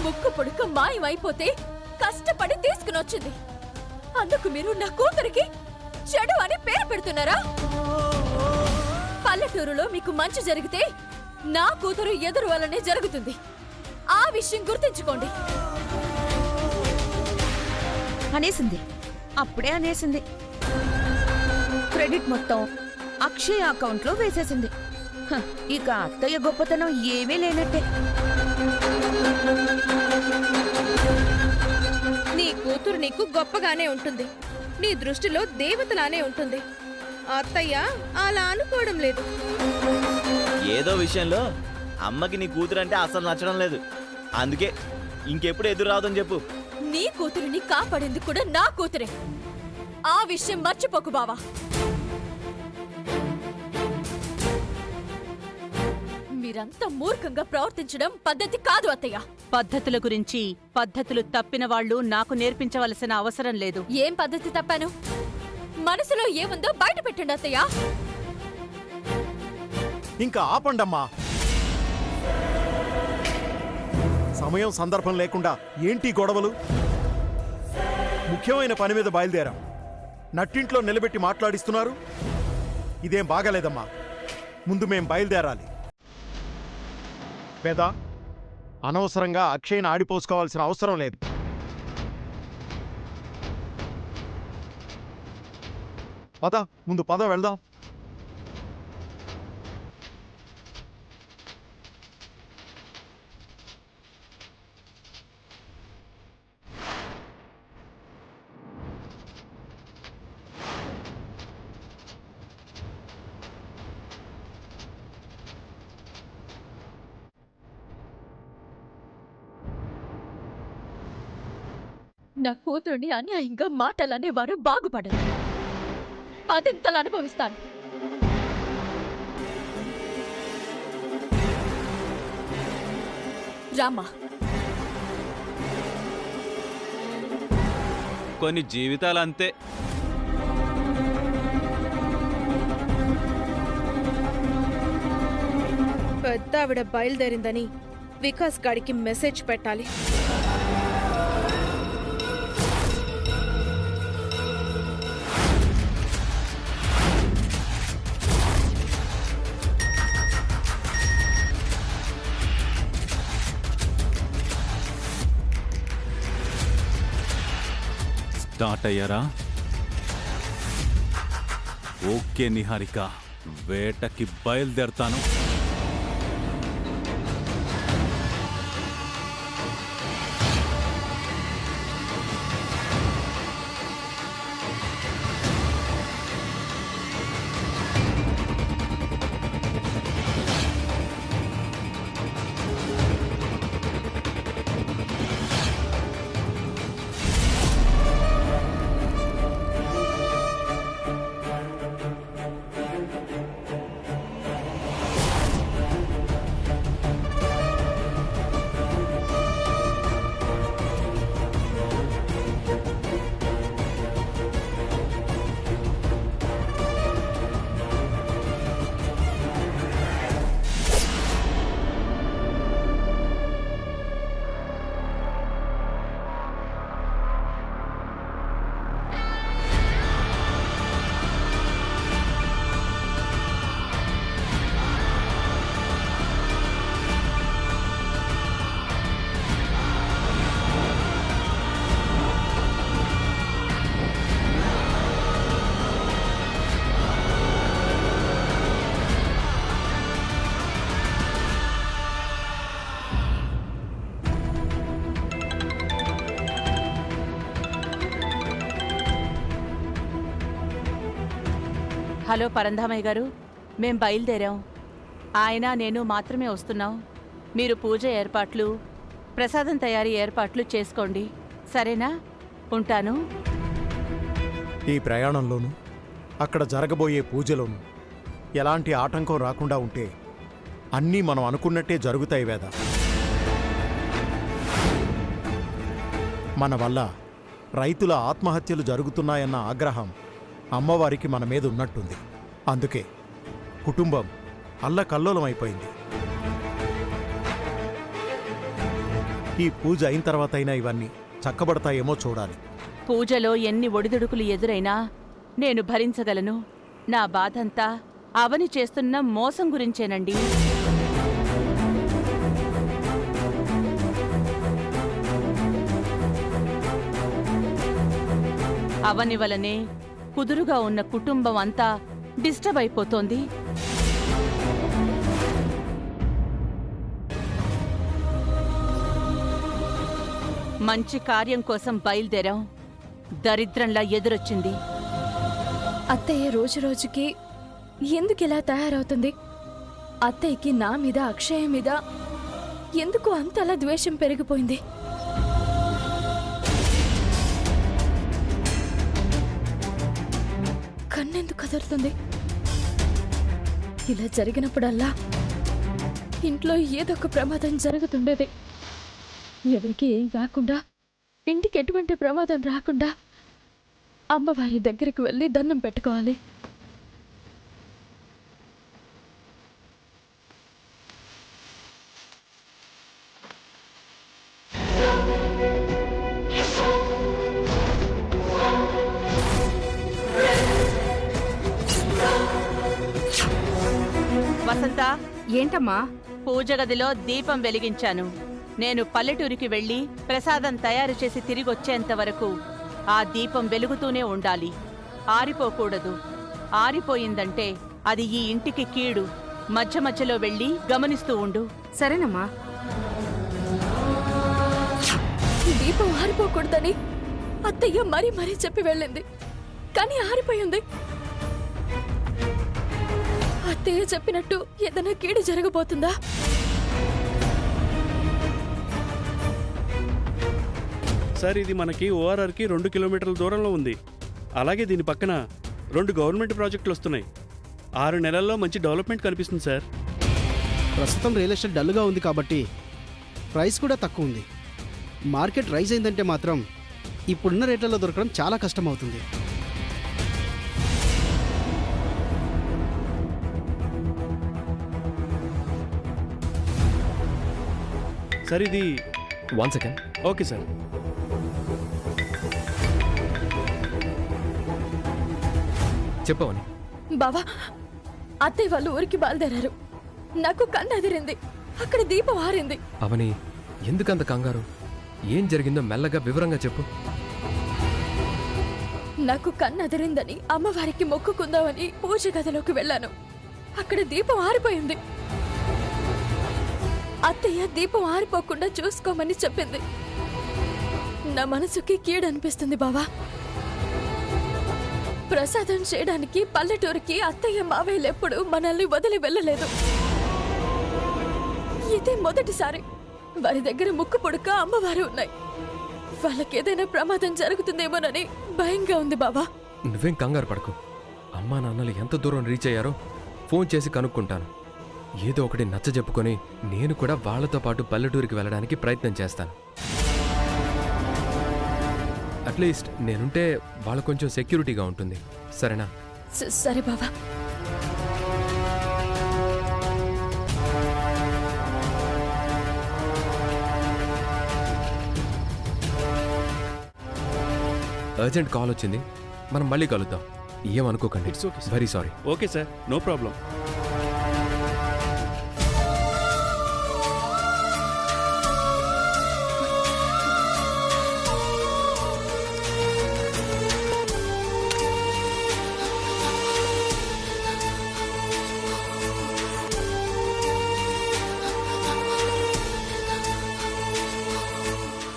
ముక్కు పుడుక మాయమైపోతే కష్టపడి తీసుకునొచ్చింది. అందుకు మీరు నా కూతురికి చెడు అని పేరు పెడుతున్నారా? పల్లెటూరులో మీకు మంచి జరిగితే నా కూతురు ఎదురు వల్లనే జరుగుతుంది. ఆ విషయం గుర్తుంచుకోండి. అనేసింది, అప్పుడే అనేసింది. క్రెడిట్ మొత్తం అక్షయ్ అకౌంట్లో వేసేసింది. ఇక అత్తయ్య గొప్పతనం ఏమీ లేనట్టే. నీ కూతురు నీకు గొప్పగానే ఉంటుంది, నీ దృష్టిలో దేవతలానే ఉంటుంది. అత్తయ్య అలా అనుకోవడం లేదు. ఏదో విషయంలో అమ్మకి నీ కూతురు అంటే అసలు నచ్చడం లేదు. అందుకే ఇంకెప్పుడు ఎదురు రావద్దని చెప్పు. నీ కూతురిని కాపాడేందుకు కూడా నా కూతురే. ఆ విషయం మర్చిపోకు బావా. మీరంతా మూర్ఖంగా ప్రవర్తించడం పద్ధతి కాదు అత్తయ్య. పద్ధతుల గురించి పద్ధతులు తప్పిన వాళ్ళు నాకు నేర్పించవలసిన అవసరం లేదు. ఏం పద్ధతి తప్పాను? మనసులో ఏముందో బయట పెట్టండి అత్తయ్య. ఇంకా ఆపండమ్మా. సమయం సందర్భం లేకుండా ఏంటి గొడవలు? ముఖ్యమైన పని మీద బయలుదేరాం, నట్టింట్లో నిలబెట్టి మాట్లాడిస్తున్నారు. ఇదేం బాగాలేదమ్మా. ముందు మేం బయలుదేరాలి. పేద అనవసరంగా అక్షయ్ని ఆడిపోసుకోవాల్సిన అవసరం లేదు. పద, ముందు పద, వెళ్దాం. నా కూతుర్ని అన్యాయంగా మాటలనే వారు బాగుపడరు. అదింతలు అనుభవిస్తాను. రామా, కొన్ని జీవితాలు అంతే. పెద్ద ఆవిడ బయలుదేరిందని వికాస్ గాడికి మెసేజ్ పెట్టాలి. స్టార్ట్ అయ్యారా? ఓకే నిహారిక, వేటకి బయలుదేరతాను. హలో పరంధామయ్య గారు, మేం బయలుదేరాం. ఆయన నేను మాత్రమే వస్తున్నాం. మీరు పూజ ఏర్పాట్లు, ప్రసాదం తయారీ ఏర్పాట్లు చేసుకోండి, సరేనా? ఉంటాను. ఈ ప్రయాణంలోనూ అక్కడ జరగబోయే పూజలోనూ ఎలాంటి ఆటంకం రాకుండా ఉంటే అన్నీ మనం అనుకున్నట్టే జరుగుతాయి వేద. మన వల్ల రైతుల ఆత్మహత్యలు జరుగుతున్నాయన్న ఆగ్రహం అమ్మవారికి మన మీద ఉన్నట్టుంది. అందుకే కుటుంబం అల్లకల్లోలమైపోయింది. ఈ పూజ అయిన తర్వాత అయినా ఇవన్నీ చక్కబడతాయేమో చూడాలి. పూజలో ఎన్ని ఒడిదుడుకులు ఎదురైనా నేను భరించగలను. నా బాధంతా అవని చేస్తున్న మోసం గురించేనండి. అవని వలనే కుదురుగా ఉన్న కుటుంబం అంతా డిస్టర్బ్ అయిపోతోంది. మంచి కార్యం కోసం బయలుదేరాం. దరిద్రంలా ఎదురొచ్చింది. అత్తయ్య రోజు రోజుకి ఎందుకు ఇలా తయారవుతుంది? అత్తయ్యకి నా మీద అక్షయ మీద ఎందుకు అంతలా ద్వేషం పెరిగిపోయింది? కన్నెందుకు కదులుతుంది? ఇలా జరిగినప్పుడల్లా ఇంట్లో ఏదో ఒక ప్రమాదం జరుగుతుండేది. ఎవరికి ఏం కాకుండా, ఇంటికి ఎటువంటి ప్రమాదం రాకుండా అమ్మవారి దగ్గరికి వెళ్ళి దండం పెట్టుకోవాలి. వసంత, ఏంటమ్మా? పూజ గదిలో దీపం వెలిగించాను. నేను పల్లెటూరికి వెళ్ళి ప్రసాదం తయారు చేసి తిరిగొచ్చేంత వరకు ఆ దీపం వెలుగుతూనే ఉండాలి. ఆరిపోకూడదు. ఆరిపోయిందంటే అది ఈ ఇంటికి కీడు. మధ్య మధ్యలో వెళ్ళి గమనిస్తూ ఉండు. సరేనమ్మా. దీపం ఆరిపోకూడదని అత్తయ్య మరీ మరీ చెప్పి వెళ్ళింది, కానీ ఆరిపోయింది. అత్తయ్య చెప్పినట్టు ఏదైనా కీడు జరగబోతుందా? సార్, ఇది మనకి ఓఆర్ఆర్కి 2 కిలోమీటర్ల దూరంలో ఉంది. అలాగే దీని పక్కన 2 గవర్నమెంట్ ప్రాజెక్టులు వస్తున్నాయి. 6 నెలల్లో మంచి డెవలప్మెంట్ కనిపిస్తుంది సార్. ప్రస్తుతం రియల్ ఎస్టేట్ డల్గా ఉంది కాబట్టి ప్రైస్ కూడా తక్కువ ఉంది. మార్కెట్ రైజ్ అయిందంటే మాత్రం ఇప్పుడున్న రేట్లలో దొరకడం చాలా కష్టం అవుతుంది. సార్, ఇది 1 సెకండ్. Okay sir. చెప్పవని. బావా, అత్తయ్య వాళ్ళు ఊరికి బయలుదేరారు. నాకు కన్ను అదిరింది. అక్కడ దీపం ఆరింది. అవని, ఎందుకంత కంగారు? ఏం జరిగిందో మెల్లగా వివరంగా చెప్పు. నాకు కన్ను అదిరిందని అమ్మవారికి మొక్కుకుందామని పూజ గదిలోకి వెళ్ళాను. అక్కడ దీపం ఆరిపోయింది. అత్తయ్య దీపం ఆరిపోకుండా చూసుకోమని చెప్పింది. నా మనసుకి కీడనిపిస్తుంది బావా. ప్రసాదం చేయడానికి పల్లెటూరికి అత్తయ్య మావయ్యలు ఎప్పుడు మనల్ని వదిలి వెళ్ళలేదు. ఇదే మొదటిసారి. వారి దగ్గర ముక్కు పుడక అమ్మవారు ఉన్నాయి. వాళ్ళకేదైనా ప్రమాదం జరుగుతుందేమోనని భయంగా ఉంది బావా. నువ్వేం కంగారు పడకు. అమ్మా నాన్నలు ఎంత దూరం రీచ్ అయ్యారో ఫోన్ చేసి కనుక్కుంటాను. ఏదో ఒకటి నచ్చ చెప్పుకొని నేను కూడా వాళ్లతో పాటు పల్లెటూరికి వెళ్ళడానికి ప్రయత్నం చేస్తాను. అట్లీస్ట్ నేనుంటే వాళ్ళ కొంచెం సెక్యూరిటీగా ఉంటుంది. సరేనా? సరే బావా. అర్జెంట్ కాల్ వచ్చింది. మనం మళ్ళీ కలుద్దాం. ఏమనుకోకండి. It's okay sir. Very sorry. Okay sir, no problem.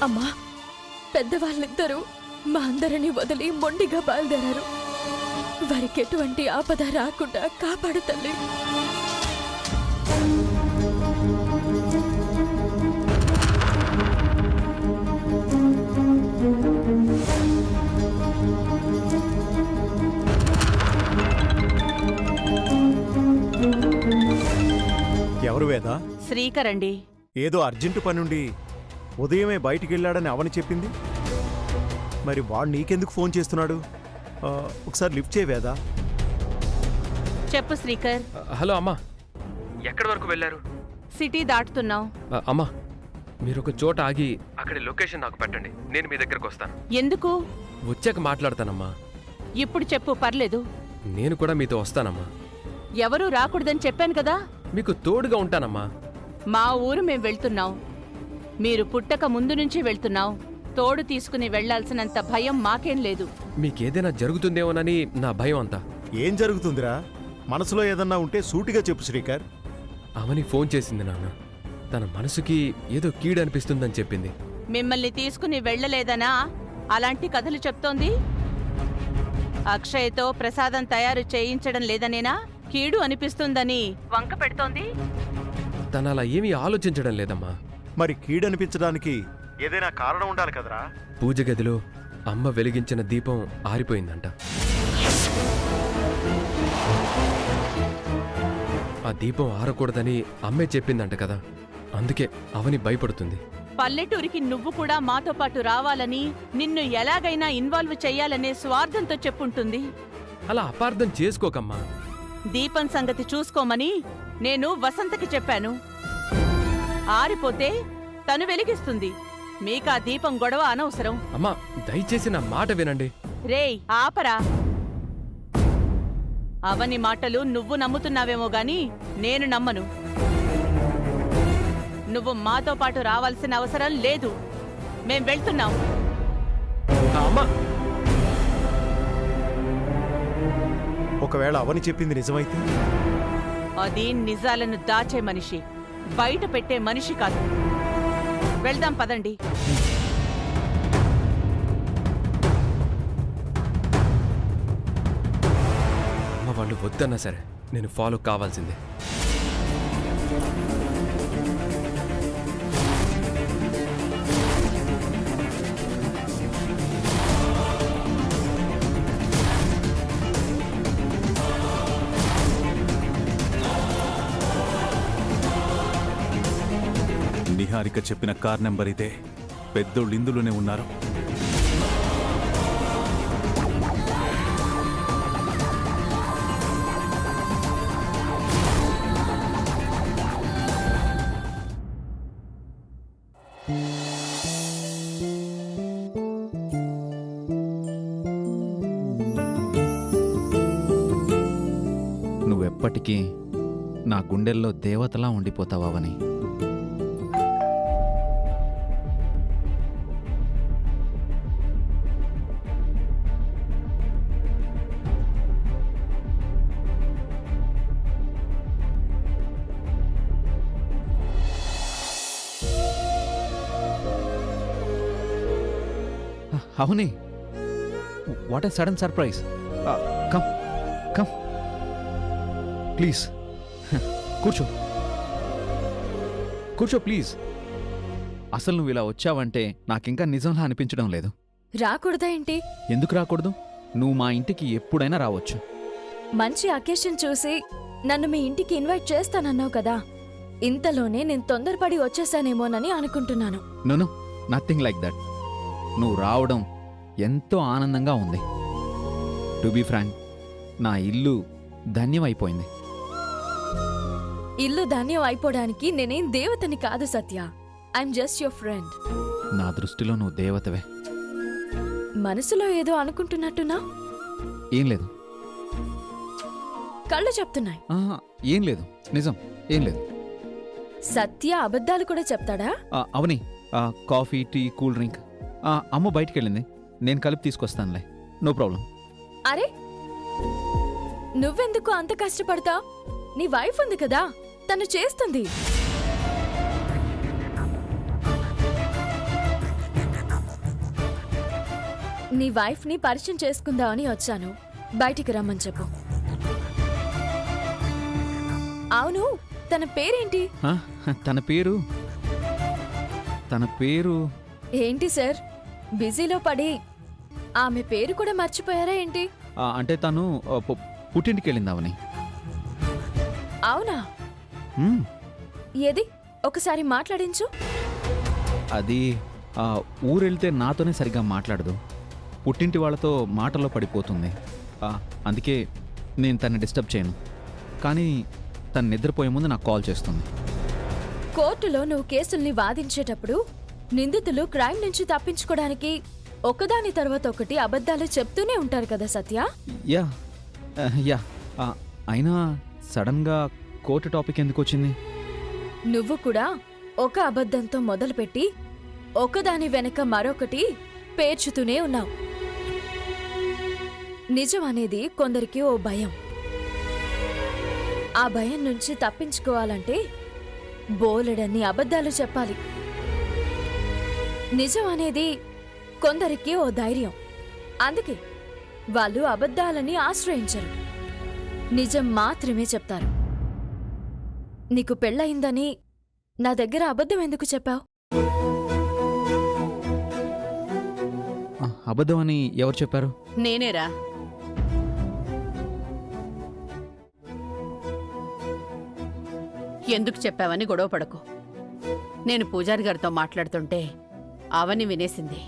అమ్మా, పెద్దవాళ్ళిద్దరూ మా అందరినీ వదిలి మొండిగా బయలుదేరారు. వారికి ఎటువంటి ఆపద రాకుండా కాపాడు తల్లి. ఎవరు వేదా? శ్రీకరండి. ఏదో అర్జెంటు పనుండి ఉదయమే బయటికి వెళ్ళాడని అవని చెప్పింది. మరి వాడు నీకెందుకు ఫోన్ చేస్తున్నాడు? ఒకసారి లిఫ్ట్ చేయ వేదా. చెప్పు శ్రీకర్. హలో అమ్మా, ఎక్కడి వరకు వెళ్ళారు? సిటీ దాటుతున్నాం. అమ్మా, మీరు ఒక చోట ఆగి అక్కడి లొకేషన్ నాకు పెట్టండి, నేను మీ దగ్గరకు వస్తాను. ఎందుకు? వచ్చాక మాట్లాడతానమ్మా. ఇప్పుడు చెప్పు, పర్లేదు. నేను కూడా మీతో వస్తానమ్మా. ఎవరూ రాకూడదని చెప్పాను కదా. మీకు తోడుగా ఉంటానమ్మా. మా ఊరు మేం వెళ్తున్నాం, మీరు పుట్టక ముందు నుంచి వెళ్తున్నాం. తోడు తీసుకుని వెళ్లాల్సినంత భయం మాకేం లేదు. మీకేదైనా జరుగుతుందేమోనని నా భయం అంతా. ఏం జరుగుతుందిరా? మనసులో ఏదన్నా ఉంటే సూటిగా చెప్పు శ్రీకర్. అవని ఫోన్ చేసింది నాన్న. తన మనసుకి ఏదో కీడనిపిస్తుందని చెప్పింది. మిమ్మల్ని తీసుకుని వెళ్ళలేదనా అలాంటి కథలు చెప్తోంది? అక్షయ్తో ప్రసాదం తయారు చేయించడం లేదనేనా కీడు అనిపిస్తుందని వంక పెడుతోంది? తన అలా ఏమీ ఆలోచించడం లేదమ్మా. మరి కీడనిపించడానికి ఏదైనా కారణం ఉండాలి కదరా? పూజ గదిలో అమ్మ వెలిగించిన దీపం ఆరిపోయిందంట. ఆ దీపం ఆరకూడదని అమ్మే చెప్పిందంట కదా, అందుకే అవని భయపడుతుంది. పల్లెటూరికి నువ్వు కూడా మాతో పాటు రావాలని, నిన్ను ఎలాగైనా ఇన్వాల్వ్ చెయ్యాలనే స్వార్థంతో చెప్పుంటుంది. అలా అపార్థం చేసుకోకమ్మా. దీపం సంగతి చూసుకోమని నేను వసంతకి చెప్పాను. ఆరిపోతే తను వెలిగిస్తుంది. మీకా దీపం గొడవ అనవసరం. అమ్మా, దయచేసి నా మాట వినండి. రేయ్, ఆపరా. అవని మాటలు నువ్వు నమ్ముతున్నావేమో గాని నేను నమ్మను. నువ్వు మాతో పాటు రావాల్సిన అవసరం లేదు. మేం వెళ్తున్నాం. అమ్మా, ఒకవేళ అవని చెప్పింది నిజమైతే? అది నిజాలను దాచే మనిషి, బయట పెట్టే మనిషి కాదు. వెళ్దాం పదండి. అమ్మ వాళ్ళు వద్దన్నా సరే నేను ఫాలో కావాల్సిందే. నిహారిక చెప్పిన కార్ నెంబర్ ఇదే. పెద్దోళ్ళు ఇందులోనే ఉన్నారు. నువ్వెప్పటికీ నా గుండెల్లో దేవతలా ఉండిపోతావని. అవునే, what a sudden surprise. Come come please, కూర్చో కూర్చో ప్లీజ్. అసలు నువ్వు ఇలా వచ్చావంటే నాకింకా నిజంలా అనిపించడం లేదు. రాకూడదా ఏంటి? ఎందుకు రాకూడదు? నువ్వు మా ఇంటికి ఎప్పుడైనా రావచ్చు. మంచి అకేషన్ చూసి నన్ను మీ ఇంటికి ఇన్వైట్ చేస్తానన్నావు కదా, ఇంతలోనే నేను తొందరపడి వచ్చేసానేమోనని అనుకుంటున్నాను. No, nothing like that. నువ్వు రావడం ఎంతో ఆనందంగా ఉంది. టు బీ ఫ్రాంక్, నా ఇల్లు ధన్యమైపోయింది. ఇల్లు ధాన్యం అయిపోవడానికి నేనేం దేవతని కాదు Satya. I'm just your friend. నా దృష్టిలో నువ్వు దేవతవే. మనసులో ఏదో అనుకుంటున్నట్టున్నా? ఏం లేదు. కళ్ళు చెప్తున్నాయి. ఏం లేదు, నిజం ఏం లేదు. సత్య అబద్ధాలు కూడా చెప్తాడా? అవని, కాఫీ, టీ, కూల్ డ్రింక్. అమ్మ బయటికి వెళ్ళింది, నేను కలిపి తీసుకొస్తానులే, నో ప్రాబ్లం. అరే, నువ్వెందుకు అంత కష్టపడతావు? నీ వైఫ్ ఉంది కదా, తను చేస్తుంది. నీ వైఫ్ ని పరిచయం చేసుకుందామని వచ్చాను. బయటికి రమ్మని చెప్పు. అవును, తన పేరేంటి? తన పేరు ఏంటి సార్, బిజీలో పడి ఆమె పేరు కూడా మర్చిపోయారా ఏంటి? అంటే తను పుట్టింటికి వెళ్ళింది అవని. అవునా? ఏది ఒకసారి మాట్లాడించు. అది ఊరెళ్తే నాతోనే సరిగ్గా మాట్లాడదు, పుట్టింటి వాళ్ళతో మాటల్లో పడిపోతుంది. అందుకే నేను తన్ని డిస్టర్బ్ చేయను, కానీ తను నిద్రపోయే ముందు నాకు కాల్ చేస్తుంది. కోర్టులో నువ్వు కేసుల్ని వాదించేటప్పుడు నిందితులు క్రైమ్ నుంచి తప్పించుకోవడానికి ఒకదాని తర్వాత ఒకటి అబద్ధాలు చెప్తూనే ఉంటారు కదా సత్య. యా యా అయినా సడన్గా కోర్టు టాపిక్ ఎందుకు వచ్చింది? నువ్వు కూడా ఒక అబద్ధంతో మొదలుపెట్టి ఒకదాని వెనక మరొకటి పేర్చుతూనే ఉన్నావు. నిజం అనేది కొందరికి ఓ భయం. ఆ భయం నుంచి తప్పించుకోవాలంటే బోలెడన్ని అబద్ధాలు చెప్పాలి. నిజం అనేది కొందరికి ఓ ధైర్యం. అందుకే వాళ్ళు అబద్ధాలని ఆశ్రయించరు, నిజం మాత్రమే చెప్తారు. నీకు పెళ్ళయిందని నా దగ్గర అబద్ధం ఎందుకు చెప్పావు? అబద్ధం అని ఎవరు చెప్పారు? నేనేరా. ఎందుకు చెప్పావని గొడవ పడకు. నేను పూజారి గారితో మాట్లాడుతుంటే అవని వినేసింది.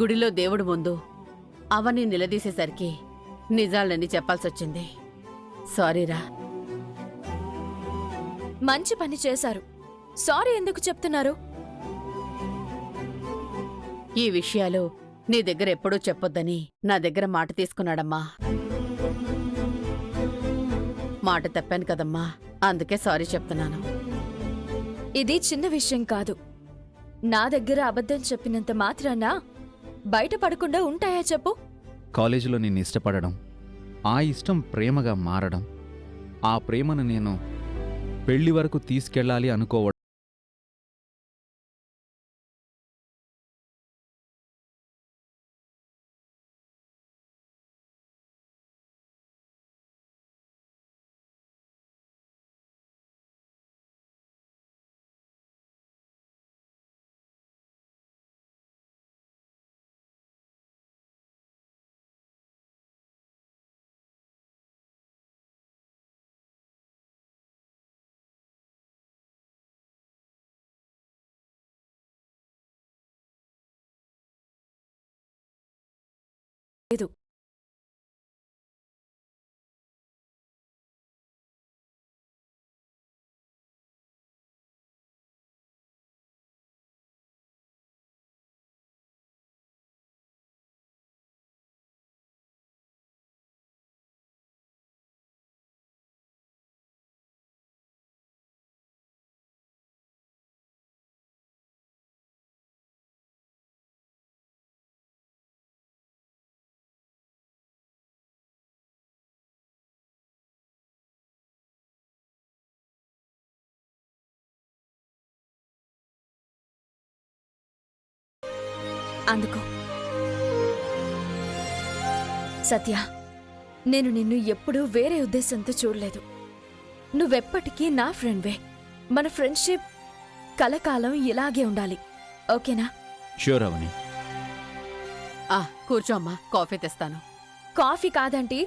గుడిలో దేవుడు ముందు అవని నిలదీసేసరికి నిజాలన్నీ చెప్పాల్సొచ్చింది. సారీరా. మంచి పని చేశారు. సారీ ఎందుకు చెప్తున్నారు? ఈ విషయాలు నీ దగ్గర ఎప్పుడూ చెప్పొద్దని నా దగ్గర మాట తీసుకున్నాడమ్మా. మాట తప్పాను కదమ్మా, అందుకే సారీ చెప్తున్నాను. ఇది చిన్న విషయం కాదు. నా దగ్గర అబద్ధం చెప్పినంత మాత్రాన బయటపడకుండా ఉంటాయా చెప్పు? కాలేజీలో నిన్ను ఇష్టపడడం, ఆ ఇష్టం ప్రేమగా మారడం, ఆ ప్రేమను నేను పెళ్లి వరకు తీసుకెళ్ళాలి అనుకోవడం, లేదు. అందుకో సత్య, నేను నిన్ను ఎప్పుడూ వేరే ఉద్దేశంతో చూడలేదు. నువ్వెప్పటికీ నా ఫ్రెండ్వే. మన ఫ్రెండ్షిప్ కలకాలం ఇలాగే ఉండాలి. ఓకేనా? ష్యూర్ అవని. కూర్చో అమ్మా, కాఫీ తెస్తాను. కాఫీ కాదంటీ,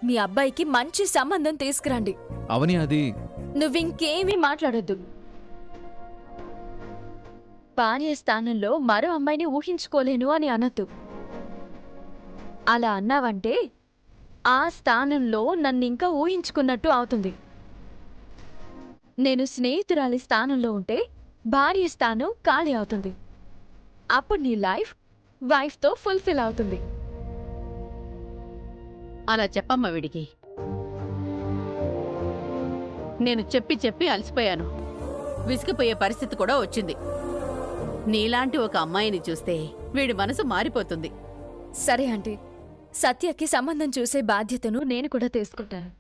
మీ అబ్బాయికి మంచి సంబంధం తీసుకురండి. అవని అది నువ్వింకేమీ మాట్లాడొద్దు. భార్య స్థానంలో మరో అమ్మాయిని ఊహించుకోలేను అని అనద్దు. అలా అన్నావంటే ఆ స్థానంలో నన్నింకా ఊహించుకున్నట్టు అవుతుంది. నేను స్నేహితురాలి స్థానంలో ఉంటే భార్య స్థానం ఖాళీ అవుతుంది. అప్పుడు నీ లైఫ్ వైఫ్తో ఫుల్ఫిల్ అవుతుంది. అలా చెప్పమ్మా వీడికి. నేను చెప్పి చెప్పి అలసిపోయాను. విసిగిపోయే పరిస్థితి కూడా వచ్చింది. నీలాంటి ఒక అమ్మాయిని చూస్తే వీడి మనసు మారిపోతుంది. సరే ఆంటీ, సత్యకి సంబంధం చూసే బాధ్యతను నేను కూడా తీసుకుంటాను.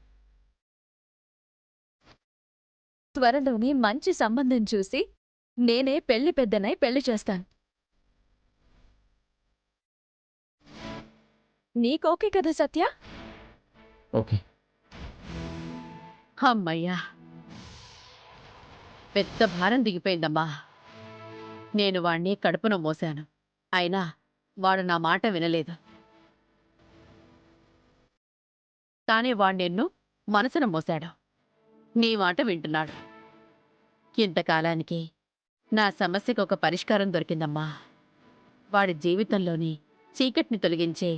త్వరలోనే మంచి సంబంధం చూసి నేనే పెళ్లి పెద్దనై పెళ్లి చేస్తాను. నీకోకే కదా సత్య? ఓకే. అమ్మయ్యా, పెద్ద భారం దిగిపోయిందమ్మా. నేను వాణ్ణి కడుపున మోశాను, అయినా వాడు నా మాట వినలేదు. కానీ వాణ్ణెన్ను మనసున మోశాడు. నీ మాట వింటున్నాడు. ఇంతకాలానికి నా సమస్యకు ఒక పరిష్కారం దొరికిందమ్మా. వాడి జీవితంలోని చీకటిని తొలగించే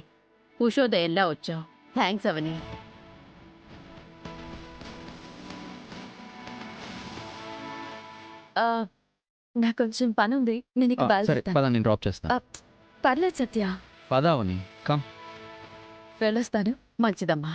ఉషోదయంలా వచ్చావు. థ్యాంక్స్ అవని. ఆ, నాకు కొంచెం పని ఉంది, నేను ఇక సరే బయలుదేరుతాను. పద, నేను డ్రాప్ చేస్తాను. పర్లేదు సత్య, పద అవని, కమ్. వెళ్ళొస్తాను. మంచిదమ్మా.